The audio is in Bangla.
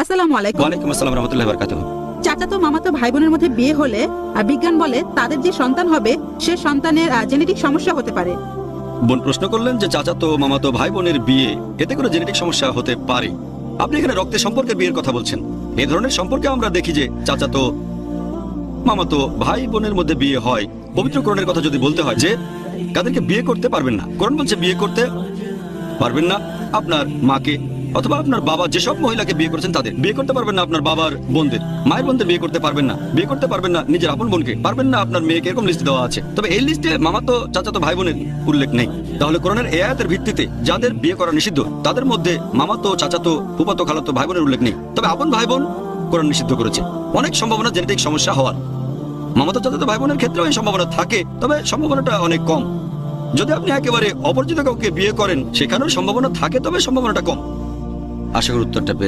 আসসালামু আলাইকুম। ওয়ালাইকুম আসসালাম রহমতুল্লাহি ওয়া বারাকাতুহু। চাচাতো মামাতো ভাই বোনের মধ্যে বিয়ে হলে বিজ্ঞান বলে তাদের যে সন্তান হবে সে সন্তানের জেনেটিক সমস্যা হতে পারে। বোন প্রশ্ন করলেন যে চাচাতো মামাতো ভাই বোনের বিয়ে এতে করে জেনেটিক সমস্যা হতে পারে। আপনি এখানে রক্তের সম্পর্কের বিয়ের কথা বলছেন। এই ধরনের সম্পর্কে আমরা দেখি যে চাচাতো মামাতো ভাই বোনের মধ্যে বিয়ে হয়। পবিত্র কোরআনের কথা যদি বলতে হয় যে কাদেরকে বিয়ে করতে পারবেন না, কোরআন বলছে বিয়ে করতে পারবেন না আপনার মাকে অথবা আপনার বাবা যেসব মহিলাকে বিয়ে করেছেন তাদের বিয়ে করতে পারবেন না, আপনার বাবার বোনদের, মায়ের বোনদের বিয়ে করতে পারবেন না, বিয়ে করতে পারবেন না নিজের আপন বোনকে, পারবেন না আপনার মেয়েকে, এরকম লিস্ট দেওয়া আছে। তবে এই লিস্টে মামাতো চাচাতো ভাই বোনের উল্লেখ নেই। তাহলে কোরআনের এই আয়াতের ভিত্তিতে যাদের বিয়ে করা নিষিদ্ধ তাদের মধ্যে মামাতো চাচাতো ফুফাতো খালাতো ভাই বোনের উল্লেখ নেই। তবে আপন ভাই বোন কোরআন নিষিদ্ধ করেছে। অনেক সম্ভাবনা জেনেটিক সমস্যা হওয়ার। মামাতো চাচাতো ভাই বোনের ক্ষেত্রেও এই সম্ভাবনা থাকে, তবে সম্ভাবনাটা অনেক কম। যদি আপনি একেবারে অপরিচিত কাউকে বিয়ে করেন সেখানেও সম্ভাবনা থাকে, তবে সম্ভাবনাটা কম। আশা করি উত্তরটা পেয়ে